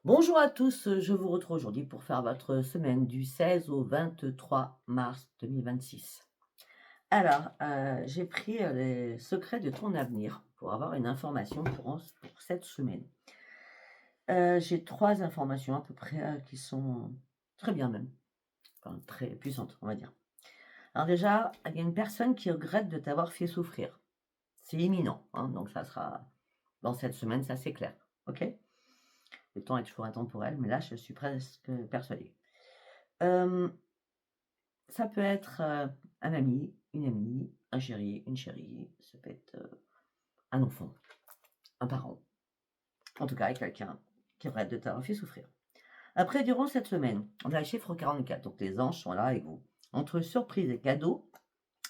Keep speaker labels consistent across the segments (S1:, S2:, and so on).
S1: Bonjour à tous, je vous retrouve aujourd'hui pour faire votre semaine du 16 au 23 mars 2026. Alors, j'ai pris, les secrets de ton avenir pour avoir une information pour cette semaine. J'ai 3 informations à peu près, qui sont très bien même, enfin très puissantes, on va dire. Alors déjà, il y a une personne qui regrette de t'avoir fait souffrir. C'est imminent, hein, donc ça sera dans cette semaine, ça c'est clair, OK? Le temps est toujours intemporel, mais là, je suis presque persuadée. Hem Ça peut être, un ami, une amie, un chéri, une chérie, ça peut être, un enfant, un parent. En tout cas, quelqu'un qui arrête de t'avoir fait souffrir. Après, durant cette semaine, on a le chiffre 44, donc les anges sont là avec vous. Entre surprises et cadeaux,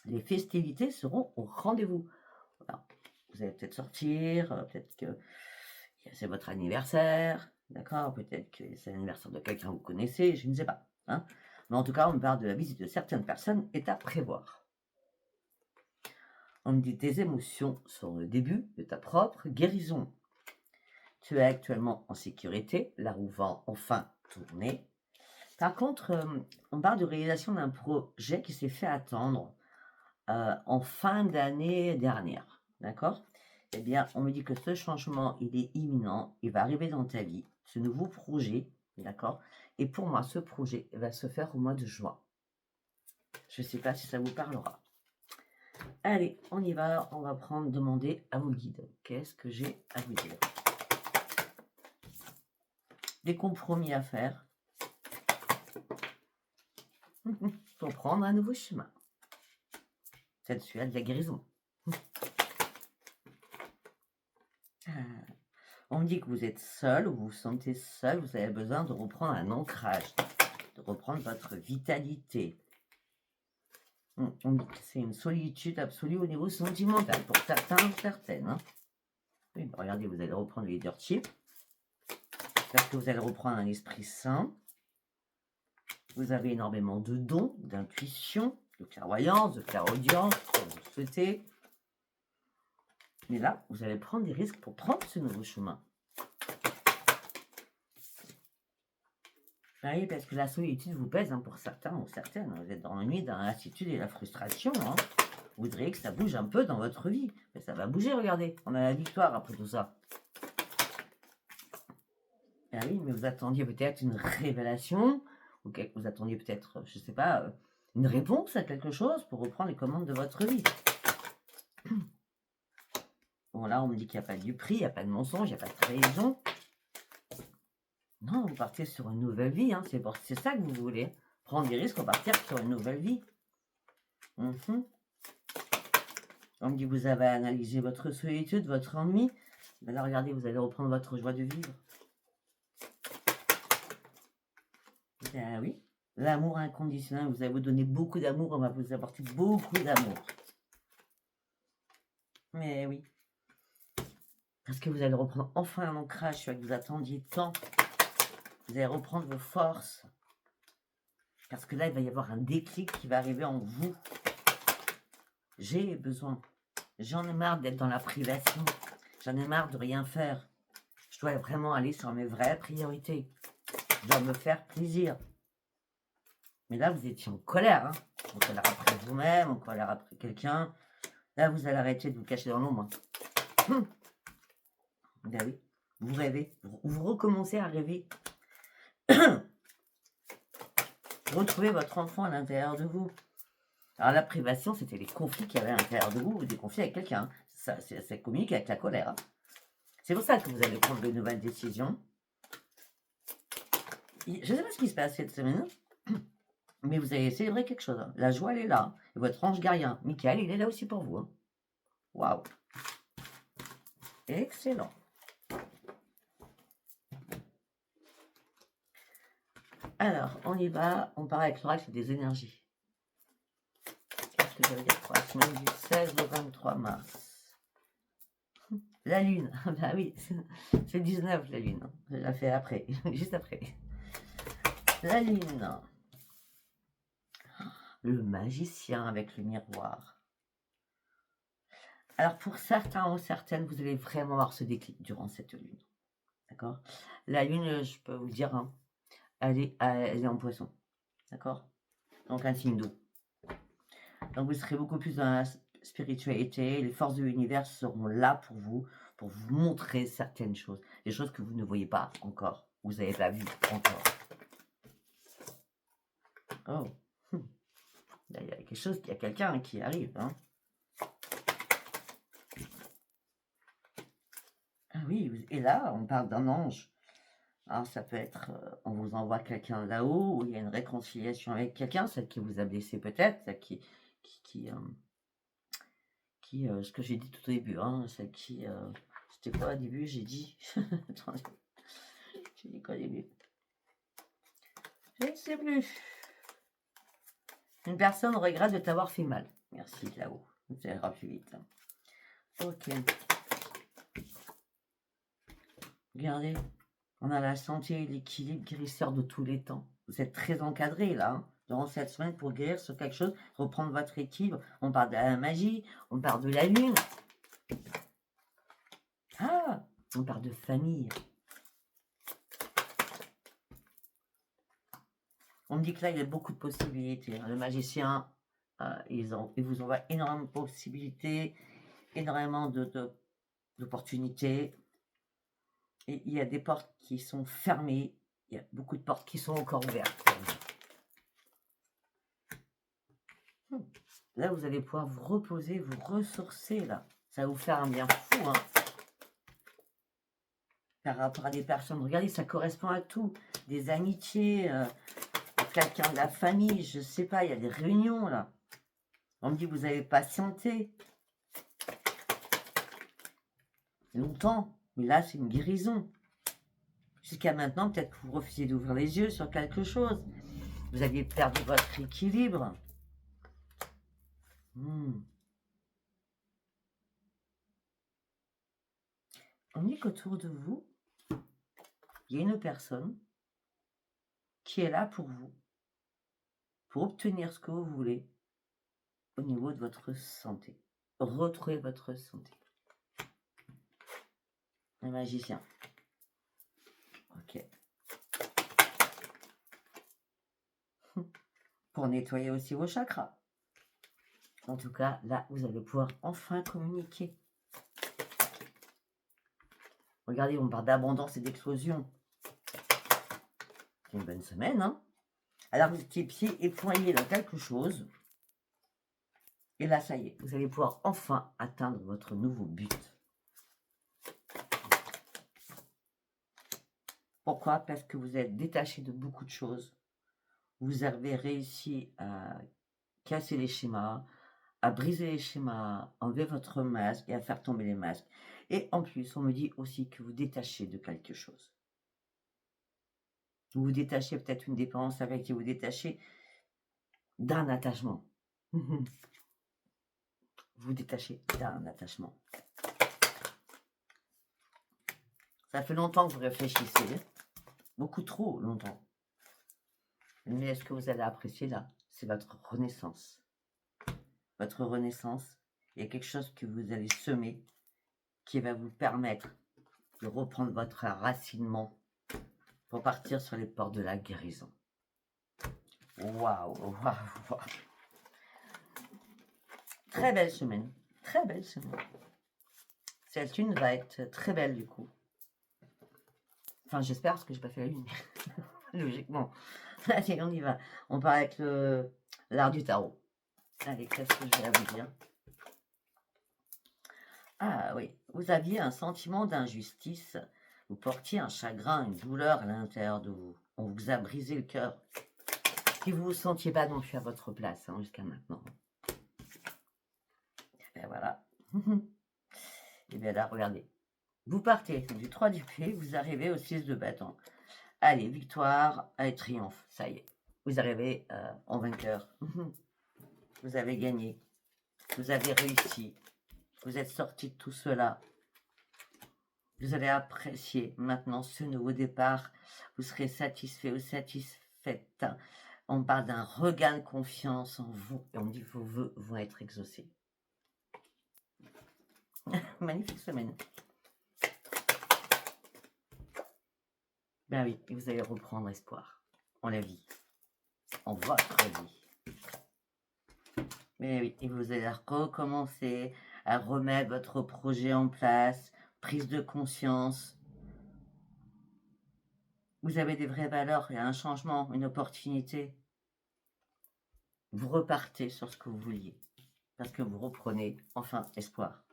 S1: les festivités seront au rendez-vous. Voilà. Vous allez peut-être sortir, peut-être que c'est votre anniversaire, d'accord? Peut-être que c'est l'anniversaire de quelqu'un que vous connaissez, je ne sais pas, hein? Mais en tout cas, on me parle de la visite de certaines personnes est à prévoir. On me dit tes émotions sont le début de ta propre guérison. Tu es actuellement en sécurité, la roue va enfin tourner. Par contre, on parle de réalisation d'un projet qui s'est fait attendre en fin d'année dernière. D'accord? Eh bien, on me dit que ce changement, il est imminent, il va arriver dans ta vie, ce nouveau projet, d'accord? Et pour moi, ce projet va se faire au mois de juin. Je ne sais pas si ça vous parlera. Allez, on y va, on va demander à vos guides. Qu'est-ce que j'ai à vous dire? Des compromis à faire pour prendre un nouveau chemin. C'est celui de la guérison. Ah, on me dit que vous êtes seul ou vous vous sentez seul, vous avez besoin de reprendre un ancrage, de reprendre votre vitalité. On me dit que c'est une solitude absolue au niveau sentimental, pour certains ou certaines, hein. Oui, bah regardez, vous allez reprendre le leadership, parce que vous allez reprendre un esprit sain. Vous avez énormément de dons, d'intuition, de clairvoyance, de clairaudience, comme vous le souhaitez. Mais là, vous allez prendre des risques pour prendre ce nouveau chemin. Ah oui, parce que la solitude vous pèse, hein, pour certains ou certaines. Vous êtes dans l'ennui, dans la lassitude et la frustration, hein. Vous voudriez que ça bouge un peu dans votre vie. Mais ça va bouger, regardez. On a la victoire après tout ça. Ah oui, mais vous attendiez peut-être une révélation, ou vous attendiez peut-être, je ne sais pas, une réponse à quelque chose pour reprendre les commandes de votre vie. Bon, là, on me dit qu'il n'y a pas de prix, il n'y a pas de mensonge, il n'y a pas de trahison. Non, vous partez sur une nouvelle vie, hein, c'est ça que vous voulez. Prendre des risques, partir sur une nouvelle vie. Mhm. On me dit que vous avez analysé votre solitude, votre ennui. Ben là, regardez, vous allez reprendre votre joie de vivre. Ben oui, l'amour inconditionnel, vous allez vous donner beaucoup d'amour, on va vous apporter beaucoup d'amour. Mais oui, parce que vous allez reprendre enfin un ancrage, celui que vous attendiez tant. Vous allez reprendre vos forces. Parce que là, il va y avoir un déclic qui va arriver en vous. J'ai besoin. J'en ai marre d'être dans la privation. J'en ai marre de rien faire. Je dois vraiment aller sur mes vraies priorités. Je dois me faire plaisir. Mais là, vous étiez en colère, hein. En colère après vous-même, en colère après quelqu'un. Là, vous allez arrêter de vous cacher dans l'ombre. Ben oui, vous rêvez. Vous recommencez à rêver. Retrouvez votre enfant à l'intérieur de vous. Alors la privation, c'était les conflits qu'il y avait à l'intérieur de vous, ou des conflits avec quelqu'un. Ça communique avec la colère, hein. C'est pour ça que vous allez prendre de nouvelles décisions. Je ne sais pas ce qui se passe cette semaine, mais vous allez célébrer quelque chose, hein. La joie, elle est là. Et votre ange gardien, Michael, il est là aussi pour vous, hein. Waouh! Excellent. Alors, on y va. On part avec l'oracle des énergies. Qu'est-ce que ça veut dire pour la semaine du 16 au 23 mars? La lune. Bah oui, c'est 19 la lune. Je la fais après, juste après. La lune. Le magicien avec le miroir. Alors pour certains ou certaines, vous allez vraiment avoir ce déclic durant cette lune. D'accord? La lune, je peux vous dire, hein, elle est en poisson. D'accord? Donc un signe d'eau. Donc vous serez beaucoup plus dans la spiritualité. Les forces de l'univers seront là pour vous montrer certaines choses. Des choses que vous ne voyez pas encore. Vous n'avez pas vu encore. Oh. Là, il y a quelque chose, il y a quelqu'un qui arrive. Hein. Ah oui, et là, on parle d'un ange. Alors, ça peut être, on vous envoie quelqu'un là-haut, ou il y a une réconciliation avec quelqu'un, celle qui vous a blessé peut-être, celle qui, ce que j'ai dit tout au début, hein, celle qui, c'était quoi au début, j'ai dit, attendez, j'ai dit quoi au début? Je ne sais plus. Une personne regrette de t'avoir fait mal. Merci là-haut, ça ira plus vite. Hein. Ok. Regardez, on a la santé et l'équilibre guérisseur de tous les temps. Vous êtes très encadré là, hein, durant cette semaine pour guérir sur quelque chose, reprendre votre équilibre. On parle de la magie, on parle de la lune. Ah, on parle de famille. On me dit que là, il y a beaucoup de possibilités. Le magicien, il vous envoie énormément de possibilités, énormément d'opportunités. Et il y a des portes qui sont fermées. Il y a beaucoup de portes qui sont encore ouvertes. Là, vous allez pouvoir vous reposer, vous ressourcer, là. Ça va vous faire un bien fou, hein. Par rapport à des personnes. Regardez, ça correspond à tout. Des amitiés, quelqu'un de la famille, je sais pas, il y a des réunions, là. On me dit, vous avez patienté. Longtemps. Mais là, c'est une guérison. Jusqu'à maintenant, peut-être que vous refusez d'ouvrir les yeux sur quelque chose. Vous aviez perdu votre équilibre. On dit qu'autour de vous, il y a une personne qui est là pour vous, pour obtenir ce que vous voulez au niveau de votre santé. Retrouvez votre santé. Un magicien. Ok. Pour nettoyer aussi vos chakras. En tout cas, là, vous allez pouvoir enfin communiquer. Regardez, on parle d'abondance et d'explosion. C'est une bonne semaine, hein? Alors, vous étiez pieds et poignets dans quelque chose. Et là, ça y est, vous allez pouvoir enfin atteindre votre nouveau but. Pourquoi? Parce que vous êtes détaché de beaucoup de choses. Vous avez réussi à casser les schémas, à briser les schémas, enlever votre masque et à faire tomber les masques. Et en plus, on me dit aussi que vous détachez de quelque chose. Vous vous détachez peut-être une dépendance avec et vous détachez d'un attachement. Vous vous détachez d'un attachement. Ça fait longtemps que vous réfléchissez, beaucoup trop longtemps. Mais est-ce que vous allez apprécier là? C'est votre renaissance. Votre renaissance, il y a quelque chose que vous allez semer qui va vous permettre de reprendre votre racinement pour partir sur les portes de la guérison. Waouh, waouh, waouh. Très belle semaine, très belle semaine. Cette lune va être très belle du coup. Enfin, j'espère parce que j'ai pas fait la lune. Logiquement. Allez, on y va. On part avec l'art du tarot. Allez, qu'est-ce que je vais vous dire? Ah oui, vous aviez un sentiment d'injustice. Vous portiez un chagrin, une douleur à l'intérieur de vous. On vous a brisé le cœur. Puis vous ne vous sentiez pas non plus à votre place hein, jusqu'à maintenant. Et voilà. Et bien là, regardez. Vous partez du 3 d'épée, vous arrivez au 6 de bâton. Allez, victoire et triomphe. Ça y est. Vous arrivez en vainqueur. Vous avez gagné. Vous avez réussi. Vous êtes sorti de tout cela. Vous allez apprécier maintenant ce nouveau départ. Vous serez satisfait ou satisfaite. On parle d'un regain de confiance en vous. Et on dit que vos vœux vont être exaucés. Magnifique semaine. Ben oui, et vous allez reprendre espoir en la vie, en votre vie. Mais oui, et vous allez recommencer à remettre votre projet en place, prise de conscience. Vous avez des vraies valeurs, il y a un changement, une opportunité. Vous repartez sur ce que vous vouliez, parce que vous reprenez enfin espoir.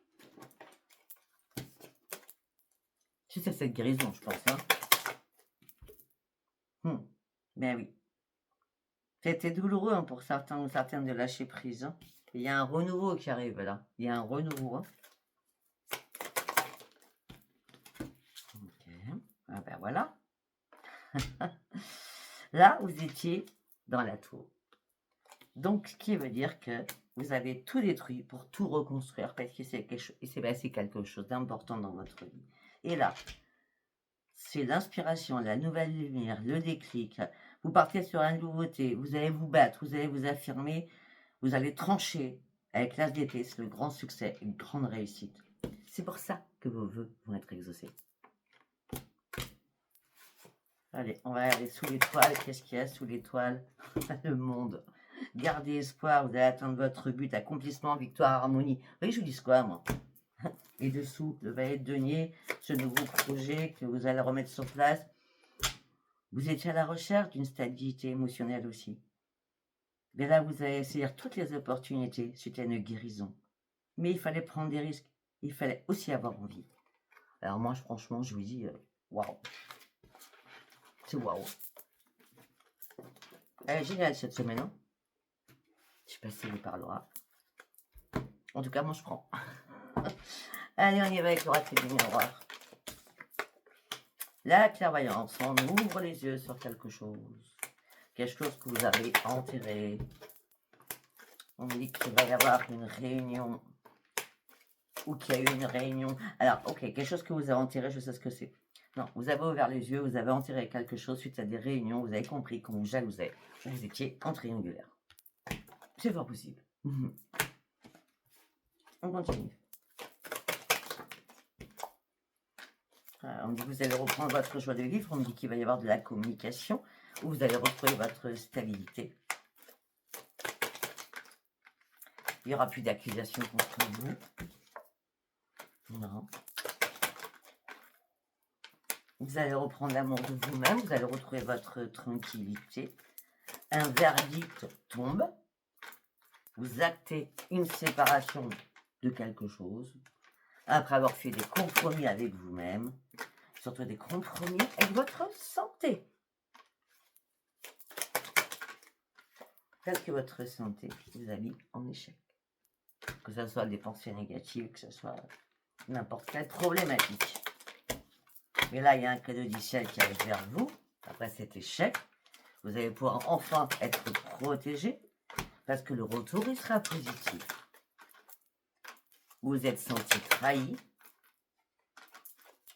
S1: C'est cette guérison, je pense. Ben oui. C'était douloureux pour certains ou certaines de lâcher prise. Il y a un renouveau qui arrive là. Il y a un renouveau. Ok. Ah ben voilà. Là, vous étiez dans la tour. Donc, ce qui veut dire que vous avez tout détruit pour tout reconstruire parce qu'il s'est passé quelque chose d'important dans votre vie. Et là, c'est l'inspiration, la nouvelle lumière, le déclic. Vous partez sur une nouveauté, vous allez vous battre, vous allez vous affirmer, vous allez trancher avec l'as d'épée, c'est le grand succès, une grande réussite. C'est pour ça que vos vœux vont être exaucés. Allez, on va aller sous l'étoile. Qu'est-ce qu'il y a sous l'étoile? Le monde. Gardez espoir, vous allez atteindre votre but, accomplissement, victoire, harmonie. Oui, je vous dis quoi, moi? Et dessous, le valet de denier, ce nouveau projet que vous allez remettre sur place. Vous étiez à la recherche d'une stabilité émotionnelle aussi. Mais là, vous allez saisir toutes les opportunités suite à une guérison. Mais il fallait prendre des risques. Il fallait aussi avoir envie. Alors moi, franchement, je vous dis, waouh. C'est waouh. Elle est géniale cette semaine. Hein, je sais pas si vous parlera. En tout cas, moi, je prends. Allez, on y va avec l'oracle du miroir. La clairvoyance, on ouvre les yeux sur quelque chose. Quelque chose que vous avez enterré. On dit qu'il va y avoir une réunion. Ou qu'il y a eu une réunion. Alors, ok, quelque chose que vous avez enterré, je sais ce que c'est. Non, vous avez ouvert les yeux, vous avez enterré quelque chose suite à des réunions, vous avez compris qu'on vous jalousait. Vous étiez en triangulaire. C'est fort possible. On continue. On me dit que vous allez reprendre votre joie de vivre. On me dit qu'il va y avoir de la communication, où vous allez retrouver votre stabilité. Il n'y aura plus d'accusations contre vous. Non. Vous allez reprendre l'amour de vous-même. Vous allez retrouver votre tranquillité. Un verdict tombe. Vous actez une séparation de quelque chose. Après avoir fait des compromis avec vous-même. Surtout des compromis avec votre santé. Parce que votre santé vous a mis en échec. Que ce soit des pensées négatives, que ce soit n'importe quelle problématique. Mais là, il y a un cadeau du ciel qui arrive vers vous. Après cet échec, vous allez pouvoir enfin être protégé. Parce que le retour, il sera positif. Vous vous êtes senti trahi.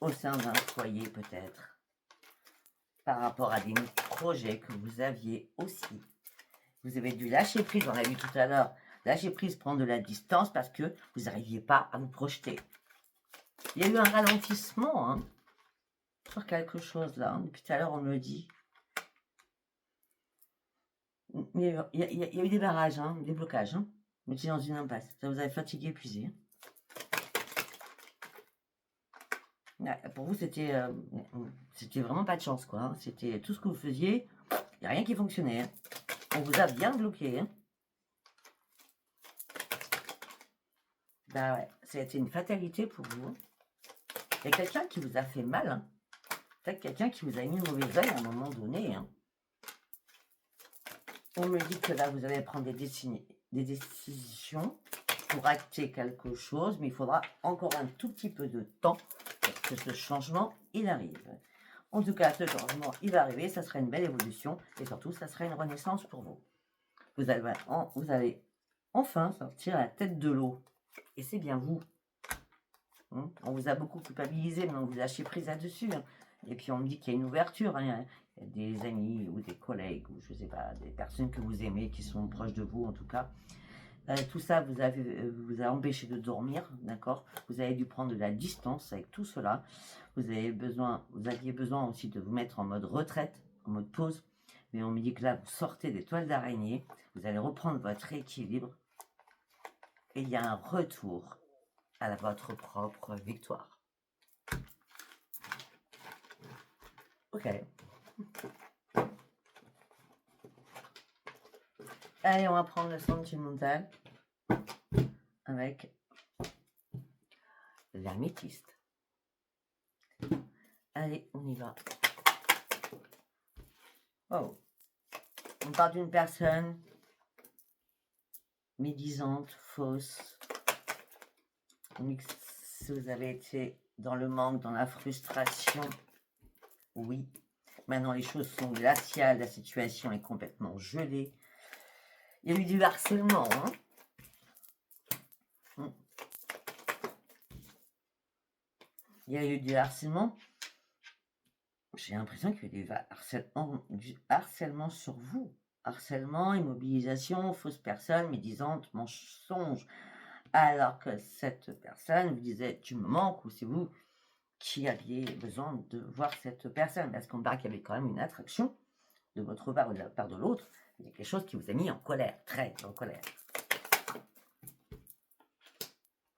S1: Au sein d'un foyer peut-être. Par rapport à des projets que vous aviez aussi. Vous avez dû lâcher prise, on l'a vu tout à l'heure. Lâcher prise, prendre de la distance parce que vous n'arriviez pas à vous projeter. Il y a eu un ralentissement sur quelque chose là. Depuis tout à l'heure, on me dit. Il y a eu des barrages, des blocages. Vous étiez dans une impasse. Ça vous avait fatigué, épuisé. Pour vous, c'était vraiment pas de chance, quoi. C'était tout ce que vous faisiez. Il n'y a rien qui fonctionnait. On vous a bien bloqué. Bah ouais, c'était une fatalité pour vous. Il y a quelqu'un qui vous a fait mal. Peut-être quelqu'un qui vous a mis le mauvais oeil à un moment donné. On me dit que là, vous allez prendre des décisions pour acter quelque chose, mais il faudra encore un tout petit peu de temps pour que ce changement, il arrive. En tout cas, ce changement, il va arriver, ça sera une belle évolution, et surtout, ça sera une renaissance pour vous. Vous allez enfin sortir la tête de l'eau. Et c'est bien vous. On vous a beaucoup culpabilisé, mais on vous a lâché prise là-dessus. Et puis on me dit qu'il y a une ouverture. Il y a des amis ou des collègues, ou je sais pas, des personnes que vous aimez, qui sont proches de vous en tout cas. Tout ça vous a empêché de dormir, d'accord? Vous avez dû prendre de la distance avec tout cela. vous aviez besoin aussi de vous mettre en mode retraite, en mode pause. Mais on me dit que là, vous sortez des toiles d'araignée, vous allez reprendre votre équilibre et il y a un retour à votre propre victoire. Ok. Allez, on va prendre le sentimental avec l'améthyste. Allez, on y va. Oh. On parle d'une personne médisante, fausse. Si vous avez été dans le manque, dans la frustration, oui. Maintenant, les choses sont glaciales, la situation est complètement gelée. Il y a eu du harcèlement, hein. Il y a eu du harcèlement. J'ai l'impression qu'il y a eu du harcèlement sur vous. Harcèlement, immobilisation, fausse personne, médisante, mensonge. Alors que cette personne vous disait tu me manques, ou c'est vous qui aviez besoin de voir cette personne. Parce qu'on parle qu'il y avait quand même une attraction de votre part ou de la part de l'autre. Il y a quelque chose qui vous a mis en colère, très en colère.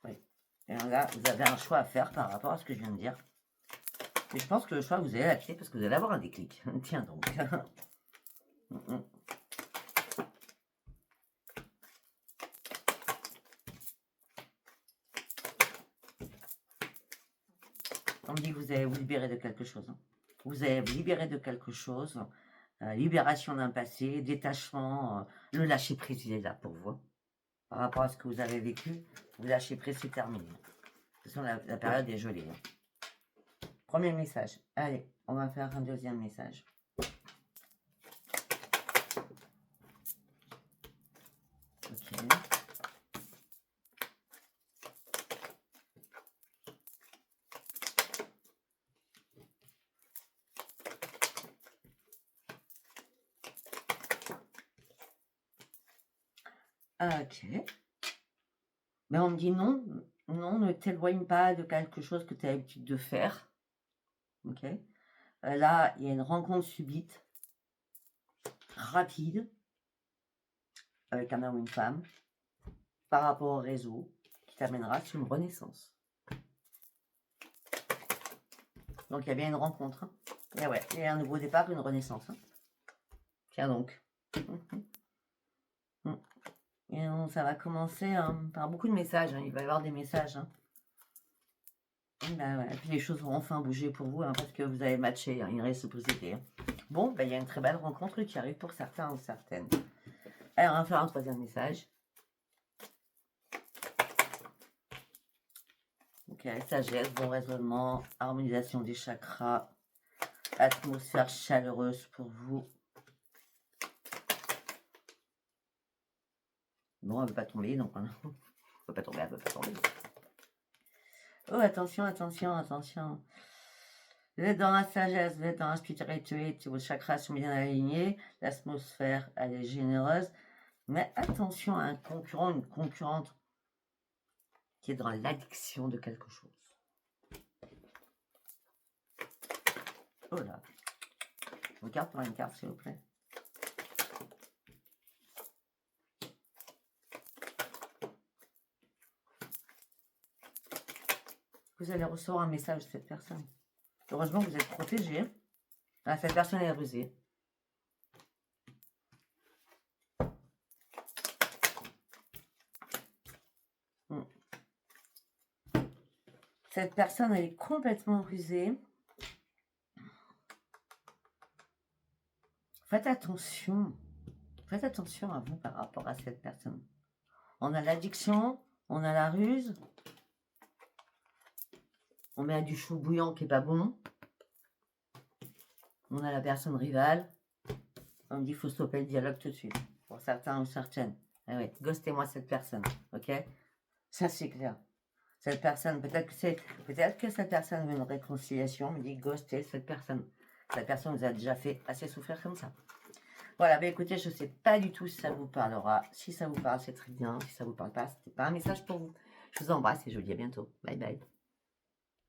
S1: Oui. Et là, vous avez un choix à faire par rapport à ce que je viens de dire. Mais je pense que le choix, vous allez l'acter parce que vous allez avoir un déclic. Tiens donc. On me dit que vous allez vous libérer de quelque chose. Hein. Vous allez vous libérer de quelque chose. Libération d'un passé, détachement, le lâcher prise, il est là pour vous. Par rapport à ce que vous avez vécu, vous lâchez prise, c'est terminé. De toute façon, la période est gelée. Hein. Premier message. Allez, on va faire un deuxième message. Ok. Ok. Mais on me dit non, non, ne t'éloigne pas de quelque chose que tu as l'habitude de faire. Ok. Là, il y a une rencontre subite, rapide, avec un homme ou une femme, par rapport au réseau, qui t'amènera sur une renaissance. Donc, il y a bien une rencontre. Hein. Et ouais, il y a un nouveau départ, une renaissance. Hein. Tiens donc. Et ça va commencer par beaucoup de messages. Hein. Il va y avoir des messages. Hein. Ben ouais. Et puis les choses vont enfin bouger pour vous parce que vous avez matché une réciprocité. Hein. Bon, il y a une très belle rencontre qui arrive pour certains ou certaines. Alors, on va faire un troisième message. Ok, sagesse, bon raisonnement, harmonisation des chakras, atmosphère chaleureuse pour vous. Bon, elle ne veut pas tomber, donc elle ne peut pas tomber, elle ne peut pas tomber. Oh, attention, attention, attention. Vous êtes dans la sagesse, vous êtes dans la spiritualité, vos chakras sont bien alignés, l'atmosphère, elle est généreuse. Mais attention à un concurrent, une concurrente qui est dans l'addiction de quelque chose. Oh là. Une carte pour une carte, s'il vous plaît. Vous allez recevoir un message de cette personne. Heureusement que vous êtes protégé. Ah, cette personne est rusée. Cette personne, elle est complètement rusée. Faites attention. Faites attention à vous par rapport à cette personne. On a l'addiction, on a la ruse. On met du chou bouillant qui n'est pas bon. On a la personne rivale. On me dit qu'il faut stopper le dialogue tout de suite. Pour certains ou certaines. Ah oui, ghostez-moi cette personne. Ok? Ça, c'est clair. Cette personne, peut-être que cette personne veut une réconciliation. On me dit ghostez cette personne. Cette personne vous a déjà fait assez souffrir comme ça. Voilà, ben écoutez, je ne sais pas du tout si ça vous parlera. Si ça vous parle, c'est très bien. Si ça ne vous parle pas, ce n'était pas un message pour vous. Je vous embrasse et je vous dis à bientôt. Bye bye.